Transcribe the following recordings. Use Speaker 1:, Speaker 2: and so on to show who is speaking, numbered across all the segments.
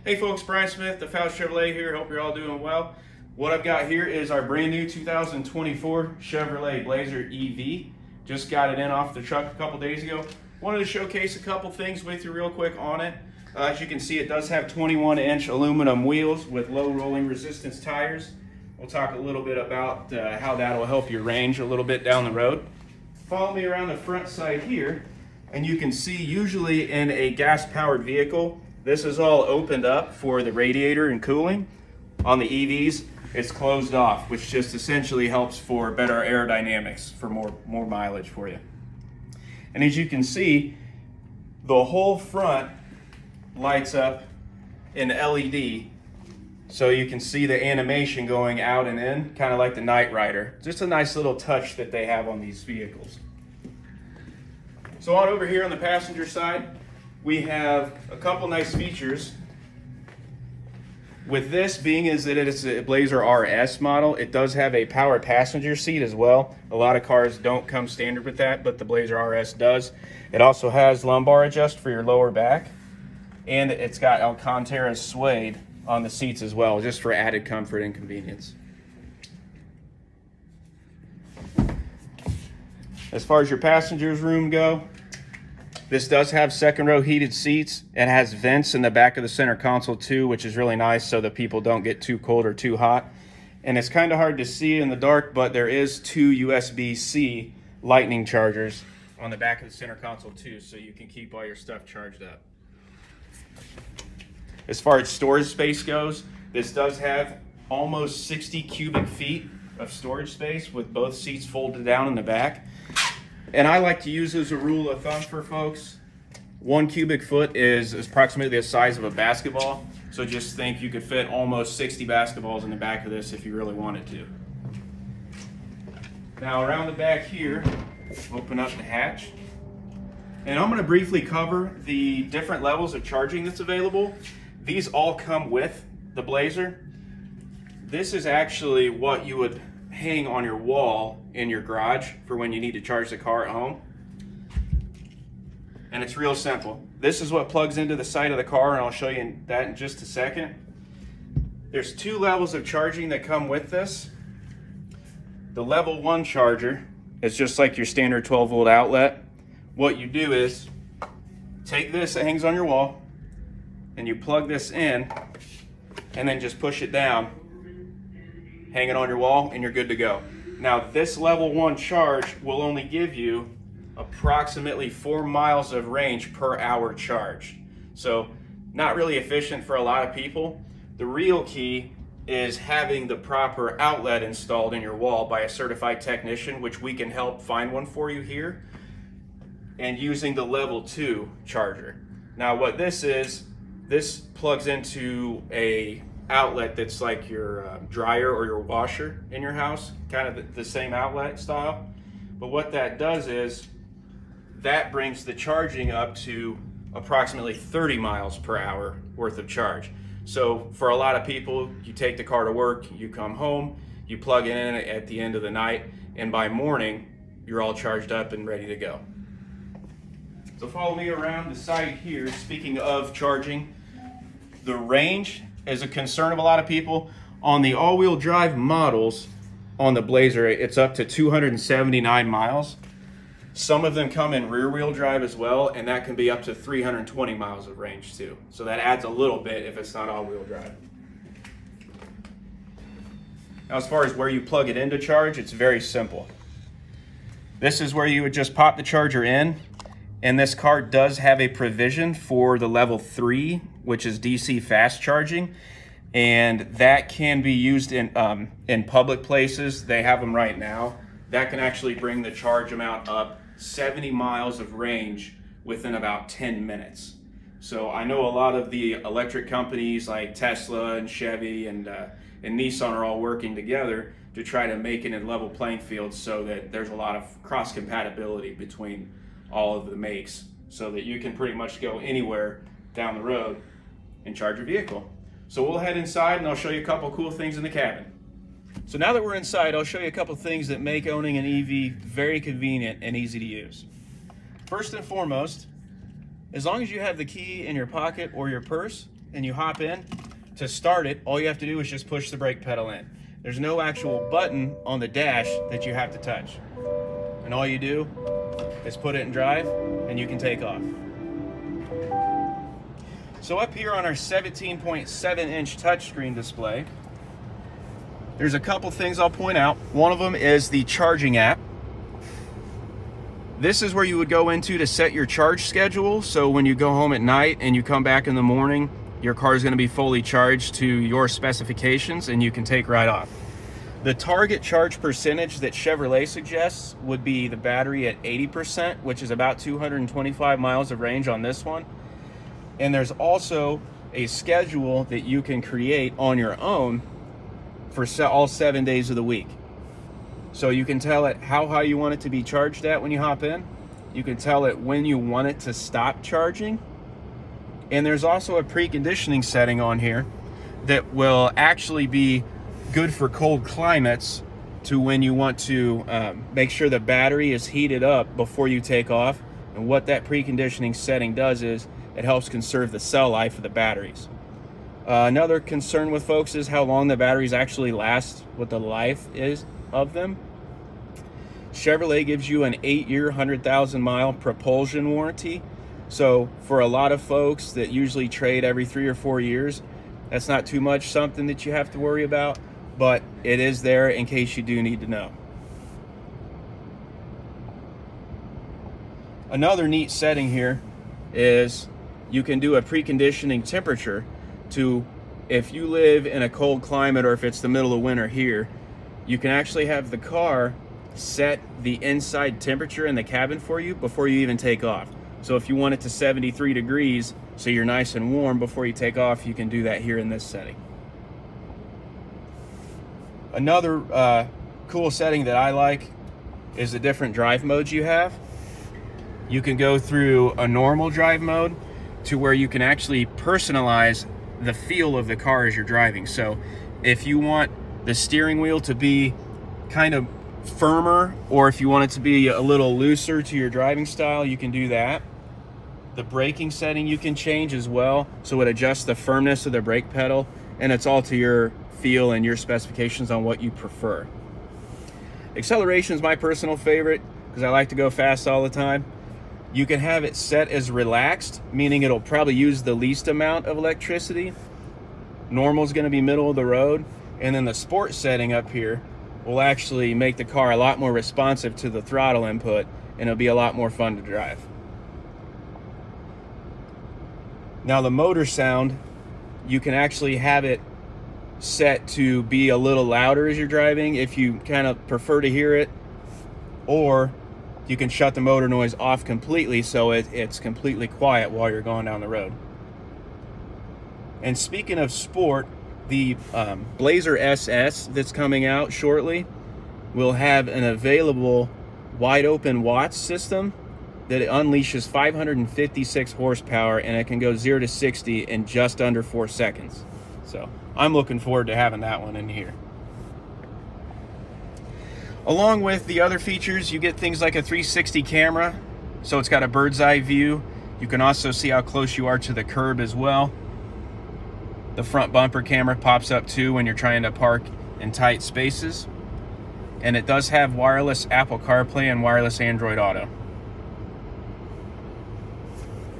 Speaker 1: Hey folks, Brian Smith, DeFOUW Chevrolet here. Hope you're all doing well. What I've got here is our brand new 2024 Chevrolet Blazer EV. Just got it in off the truck a couple days ago. Wanted to showcase a couple things with you real quick on it. As you can see, it does have 21-inch aluminum wheels with low rolling resistance tires. We'll talk a little bit about how that will help your range a little bit down the road. Follow me around the front side here, and you can see usually in a gas-powered vehicle, this is all opened up for the radiator and cooling. On the EVs, it's closed off, which just essentially helps for better aerodynamics, for more mileage for you. And as you can see, the whole front lights up in LED, so you can see the animation going out and in, kind of like the Knight Rider. Just a nice little touch that they have on these vehicles. So on over here on the passenger side, we have a couple nice features. With this being is that it's a Blazer RS model, it does have a power passenger seat as well. A lot of cars don't come standard with that, but the Blazer RS does. It also has lumbar adjust for your lower back, and it's got Alcantara suede on the seats as well, just for added comfort and convenience. As far as your passengers room go, this does have second row heated seats. It has vents in the back of the center console too, which is really nice so that people don't get too cold or too hot. And it's kind of hard to see in the dark, but there is two USB-C lightning chargers on the back of the center console too, so you can keep all your stuff charged up. As far as storage space goes, this does have almost 60 cubic feet of storage space with both seats folded down in the back. And I like to use as a rule of thumb for folks, 1 cubic foot is approximately the size of a basketball. So just think you could fit almost 60 basketballs in the back of this if you really wanted to. Now around the back here, open up the hatch. And I'm going to briefly cover the different levels of charging that's available. These all come with the Blazer. This is actually what you would hang on your wall in your garage for when you need to charge the car at home. And it's real simple. This is what plugs into the side of the car, and I'll show you that in just a second. There's 2 levels of charging that come with this. The level 1 charger is just like your standard 12-volt outlet. What you do is take this that hangs on your wall and you plug this in and then just push it down, hang it on your wall, and you're good to go. Now this level 1 charge will only give you approximately 4 miles of range per hour charge. So not really efficient for a lot of people. The real key is having the proper outlet installed in your wall by a certified technician, which we can help find one for you here, and using the level 2 charger. Now what this is, this plugs into a outlet that's like your dryer or your washer in your house, kind of the same outlet style. But what that does is that brings the charging up to approximately 30 miles per hour worth of charge. So for a lot of people, you take the car to work, you come home, you plug it in at the end of the night, and by morning you're all charged up and ready to go. So follow me around the side here. Speaking of charging, the range is a concern of a lot of people. On the all-wheel drive models on the Blazer, it's up to 279 miles. Some of them come in rear-wheel drive as well, and that can be up to 320 miles of range too. So that adds a little bit if it's not all-wheel drive. Now as far as where you plug it in to charge, it's very simple. This is where you would just pop the charger in, and this car does have a provision for the level 3, which is DC fast charging, and that can be used in public places. They have them right now. That can actually bring the charge amount up 70 miles of range within about 10 minutes. So I know a lot of the electric companies like Tesla and Chevy and Nissan are all working together to try to make it a level playing field so that there's a lot of cross compatibility between all of the makes, so that you can pretty much go anywhere down the road and charge your vehicle. So we'll head inside and I'll show you a couple cool things in the cabin. So now that we're inside, I'll show you a couple things that make owning an EV very convenient and easy to use. First and foremost, as long as you have the key in your pocket or your purse, and you hop in. To start it, all you have to do is just push the brake pedal in. There's no actual button on the dash that you have to touch. And all you do is put it in drive and you can take off. So up here on our 17.7-inch touchscreen display, there's a couple things I'll point out. One of them is the charging app. This is where you would go into to set your charge schedule. So when you go home at night and you come back in the morning, your car is going to be fully charged to your specifications and you can take right off. The target charge percentage that Chevrolet suggests would be the battery at 80%, which is about 225 miles of range on this one. And there's also a schedule that you can create on your own for all 7 days of the week. So you can tell it how high you want it to be charged at when you hop in. You can tell it when you want it to stop charging. And there's also a preconditioning setting on here that will actually be good for cold climates, to when you want to make sure the battery is heated up before you take off. And what that preconditioning setting does is it helps conserve the cell life of the batteries. Another concern with folks is how long the batteries actually last, what the life is of them. Chevrolet gives you an 8-year, 100,000-mile propulsion warranty. So for a lot of folks that usually trade every 3 or 4 years, that's not too much something that you have to worry about, but it is there in case you do need to know. Another neat setting here is you can do a preconditioning temperature to, if you live in a cold climate or if it's the middle of winter here, you can actually have the car set the inside temperature in the cabin for you before you even take off. So if you want it to 73 degrees, so you're nice and warm before you take off, you can do that here in this setting. Another cool setting that I like is the different drive modes you have. You can go through a normal drive mode to where you can actually personalize the feel of the car as you're driving. So if you want the steering wheel to be kind of firmer, or if you want it to be a little looser to your driving style, you can do that. The braking setting you can change as well, so it adjusts the firmness of the brake pedal, and it's all to your feel and your specifications on what you prefer. Acceleration is my personal favorite because I like to go fast all the time. You can have it set as relaxed, meaning it'll probably use the least amount of electricity. Normal is going to be middle of the road, and then the sport setting up here will actually make the car a lot more responsive to the throttle input, and it'll be a lot more fun to drive. Now the motor sound, you can actually have it set to be a little louder as you're driving if you kind of prefer to hear it, or you can shut the motor noise off completely so it's completely quiet while you're going down the road. And speaking of sport, the Blazer SS that's coming out shortly will have an available wide open watts system that it unleashes 556 horsepower, and it can go 0 to 60 in just under 4 seconds. So I'm looking forward to having that one in here. Along with the other features, you get things like a 360 camera, so it's got a bird's eye view. You can also see how close you are to the curb as well. The front bumper camera pops up too when you're trying to park in tight spaces. And it does have wireless Apple CarPlay and wireless Android Auto.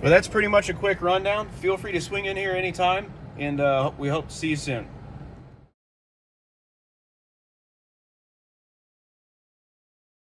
Speaker 1: Well, that's pretty much a quick rundown. Feel free to swing in here anytime, and we hope to see you soon.